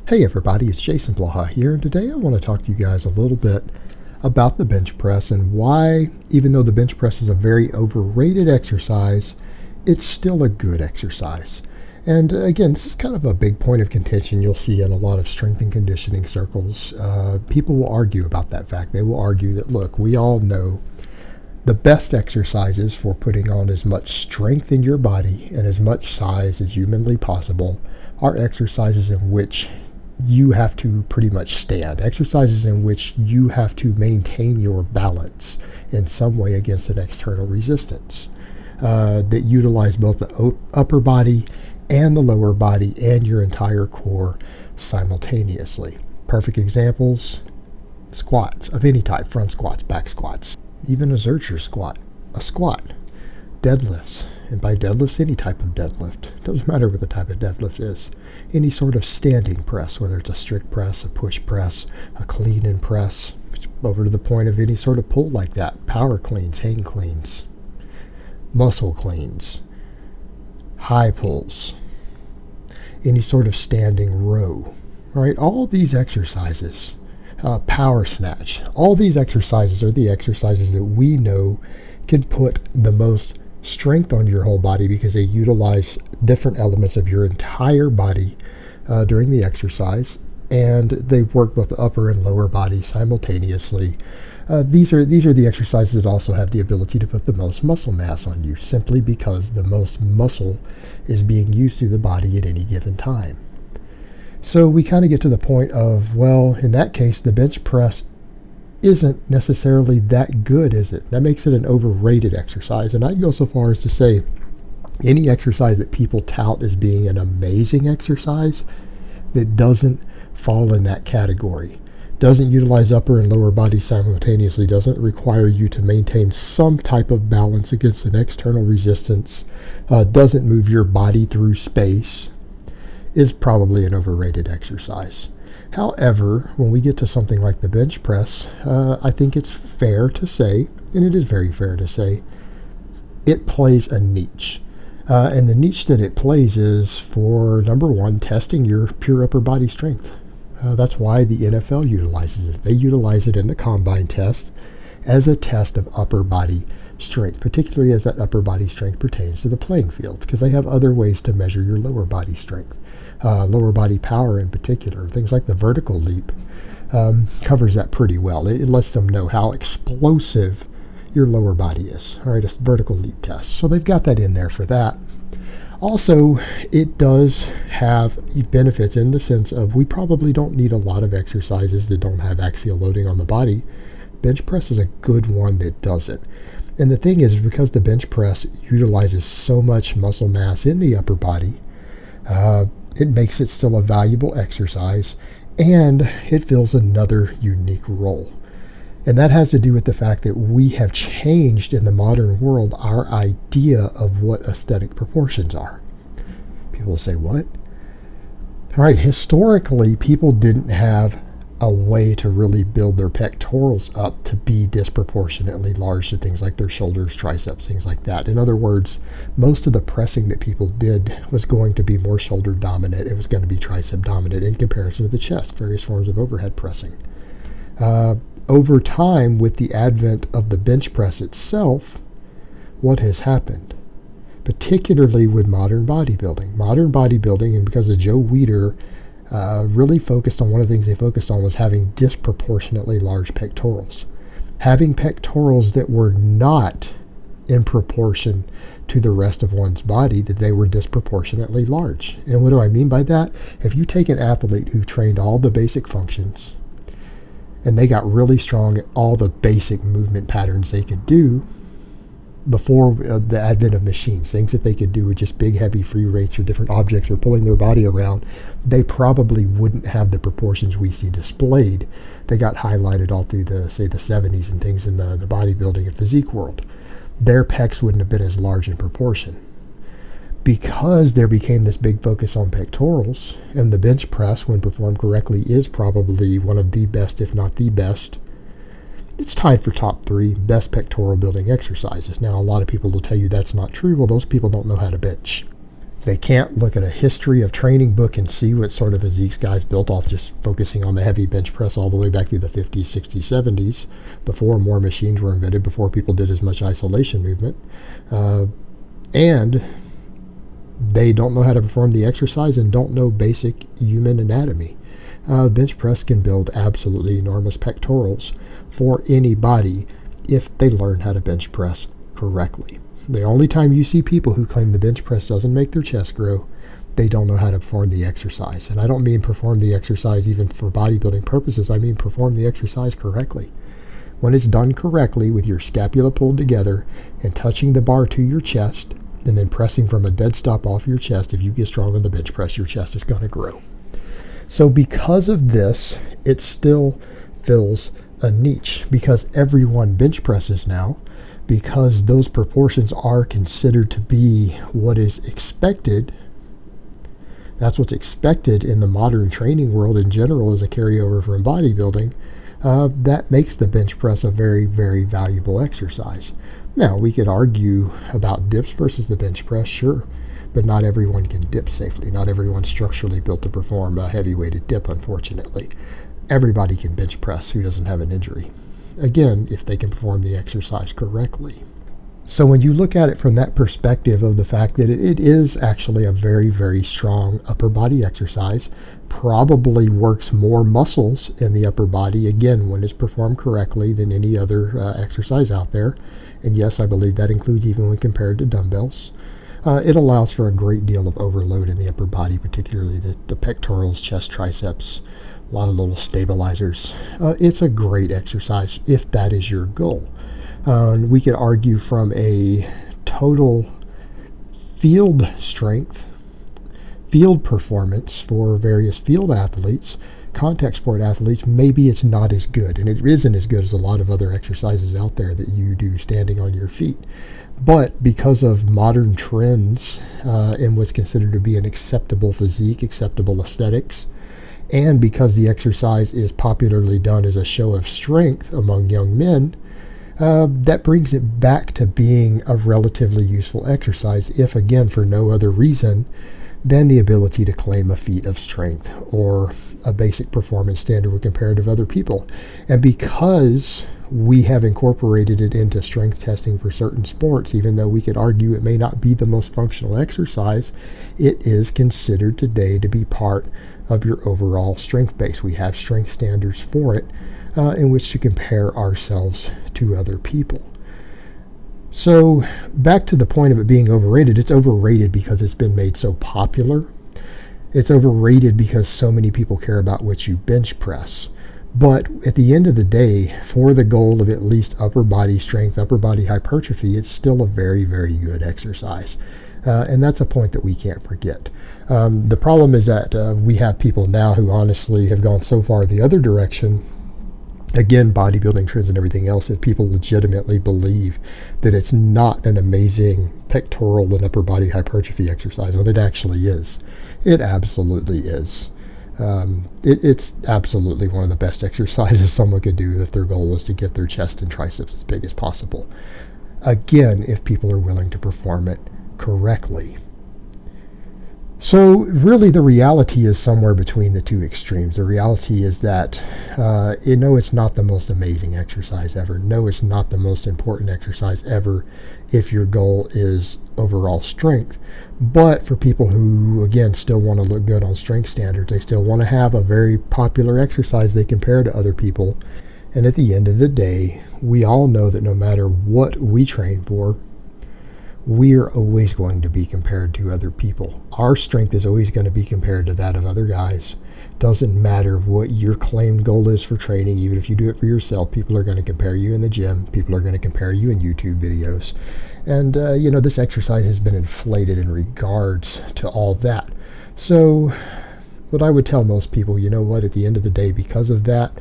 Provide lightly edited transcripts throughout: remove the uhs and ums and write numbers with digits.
Hey everybody, it's Jason Blaha here, and today I want to talk to you guys a little bit about the bench press and why, even though the bench press is a very overrated exercise, it's still a good exercise. And again, this is kind of a big point of contention you'll see in a lot of strength and conditioning circles. People will argue about that fact. They will argue that, look, we all know the best exercises for putting on as much strength in your body and as much size as humanly possible are exercises in which you have to pretty much stand, exercises in which you have to maintain your balance in some way against an external resistance that utilize both the upper body and the lower body and your entire core simultaneously. Perfect examples: squats of any type, front squats, back squats, even a Zercher squat, a squat, deadlifts, and by deadlifts, any type of deadlift. Doesn't matter what the type of deadlift is. Any sort of standing press, whether it's a strict press, a push press, a clean and press, over to the point of any sort of pull like that. Power cleans, hang cleans, muscle cleans, high pulls, any sort of standing row. All right, all these exercises, power snatch, all these exercises are the exercises that we know can put the most strength on your whole body because they utilize different elements of your entire body during the exercise, and they work both the upper and lower body simultaneously. These are the exercises that also have the ability to put the most muscle mass on you, simply because the most muscle is being used through the body at any given time. So we kind of get to the point of, well, in that case, the bench press isn't necessarily that good, is it? That makes it an overrated exercise. And I'd go so far as to say any exercise that people tout as being an amazing exercise that doesn't fall in that category, doesn't utilize upper and lower body simultaneously, doesn't require you to maintain some type of balance against an external resistance, doesn't move your body through space, is probably an overrated exercise. However, when we get to something like the bench press, I think it's fair to say, and it is very fair to say, it plays a niche. And the niche that it plays is for, number one, testing your pure upper body strength. That's why the NFL utilizes it. They utilize it in the combine test as a test of upper body strength, particularly as that upper body strength pertains to the playing field, because they have other ways to measure your lower body strength. Lower body power in particular, things like the vertical leap covers that pretty well. It lets them know how explosive your lower body is. All right, a vertical leap test. So they've got that in there for that. Also, it does have benefits in the sense of we probably don't need a lot of exercises that don't have axial loading on the body. Bench press is a good one that does it. And the thing is, because the bench press utilizes so much muscle mass in the upper body, it makes it still a valuable exercise, and it fills another unique role. And that has to do with the fact that we have changed in the modern world our idea of what aesthetic proportions are. People will say, what? All right, historically, people didn't have a way to really build their pectorals up to be disproportionately large to things like their shoulders, triceps, things like that. In other words, most of the pressing that people did was going to be more shoulder dominant. It was going to be tricep dominant in comparison to the chest, various forms of overhead pressing. Over time, with the advent of the bench press itself, what has happened? Particularly with modern bodybuilding. Modern bodybuilding, and because of Joe Weider, really focused on, one of the things they focused on was having disproportionately large pectorals. Having pectorals that were not in proportion to the rest of one's body, that they were disproportionately large. And what do I mean by that? If you take an athlete who trained all the basic functions and they got really strong at all the basic movement patterns they could do before the advent of machines, things that they could do with just big heavy free weights or different objects or pulling their body around, they probably wouldn't have the proportions we see displayed. They got highlighted all through the 70s and things in the bodybuilding and physique world. Their pecs wouldn't have been as large in proportion. Because there became this big focus on pectorals, and the bench press, when performed correctly, is probably one of the best, if not the best. It's tied for top 3 best pectoral building exercises. Now, a lot of people will tell you that's not true. Well, those people don't know how to bench. They can't look at a history of training book and see what sort of physiques guys built off just focusing on the heavy bench press all the way back through the 50s, 60s, 70s, before more machines were invented, before people did as much isolation movement. And they don't know how to perform the exercise and don't know basic human anatomy. Bench press can build absolutely enormous pectorals for anybody if they learn how to bench press correctly. The only time you see people who claim the bench press doesn't make their chest grow, they don't know how to perform the exercise. And I don't mean perform the exercise even for bodybuilding purposes. I mean perform the exercise correctly. When it's done correctly with your scapula pulled together and touching the bar to your chest and then pressing from a dead stop off your chest, if you get strong on the bench press, your chest is going to grow. So because of this, it still fills a niche because everyone bench presses now, because those proportions are considered to be what is expected. That's what's expected in the modern training world in general as a carryover from bodybuilding. That makes the bench press a very, very valuable exercise. Now, we could argue about dips versus the bench press, sure, but not everyone can dip safely. Not everyone's structurally built to perform a heavy-weighted dip, unfortunately. Everybody can bench press who doesn't have an injury. Again, if they can perform the exercise correctly. So when you look at it from that perspective of the fact that it is actually a very, very strong upper body exercise, probably works more muscles in the upper body, again, when it's performed correctly than any other exercise out there. And yes, I believe that includes even when compared to dumbbells. It allows for a great deal of overload in the upper body, particularly the pectorals, chest, triceps, a lot of little stabilizers. It's a great exercise if that is your goal. We could argue from a total field strength, field performance for various field athletes, contact sport athletes, maybe it's not as good. And it isn't as good as a lot of other exercises out there that you do standing on your feet. But because of modern trends in what's considered to be an acceptable physique, acceptable aesthetics, and because the exercise is popularly done as a show of strength among young men, that brings it back to being a relatively useful exercise, if again for no other reason than the ability to claim a feat of strength or a basic performance standard when compared to other people. And because we have incorporated it into strength testing for certain sports, even though we could argue it may not be the most functional exercise, it is considered today to be part of your overall strength base. We have strength standards for it in which to compare ourselves to other people. So back to the point of it being overrated, it's overrated because it's been made so popular. It's overrated because so many people care about what you bench press. But at the end of the day, for the goal of at least upper body strength, upper body hypertrophy, it's still a very, very good exercise. And that's a point that we can't forget. The problem is that we have people now who honestly have gone so far the other direction, again, bodybuilding trends and everything else, that people legitimately believe that it's not an amazing pectoral and upper body hypertrophy exercise when it actually is. It absolutely is. It's absolutely one of the best exercises someone could do if their goal was to get their chest and triceps as big as possible. Again, if people are willing to perform it correctly. So really the reality is somewhere between the two extremes. The reality is that no, it's not the most amazing exercise ever. No, it's not the most important exercise ever if your goal is overall strength. But for people who, again, still want to look good on strength standards, they still want to have a very popular exercise they compare to other people. And at the end of the day, we all know that no matter what we train for, we're always going to be compared to other people. Our strength is always going to be compared to that of other guys. Doesn't matter what your claimed goal is for training, even if you do it for yourself, people are going to compare you in the gym. People are going to compare you in YouTube videos. And, this exercise has been inflated in regards to all that. So what I would tell most people, you know what, at the end of the day, because of that,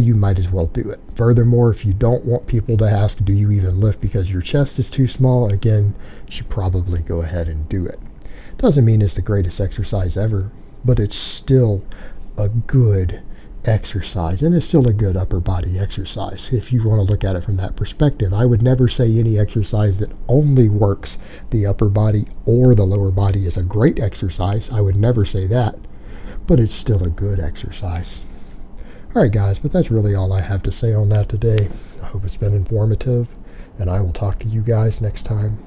you might as well do it. Furthermore, if you don't want people to ask, do you even lift because your chest is too small, again, you should probably go ahead and do it. Doesn't mean it's the greatest exercise ever, but it's still a good exercise, and it's still a good upper body exercise if you want to look at it from that perspective. I would never say any exercise that only works the upper body or the lower body is a great exercise. I would never say that, but it's still a good exercise. Alright guys, but that's really all I have to say on that today. I hope it's been informative, and I will talk to you guys next time.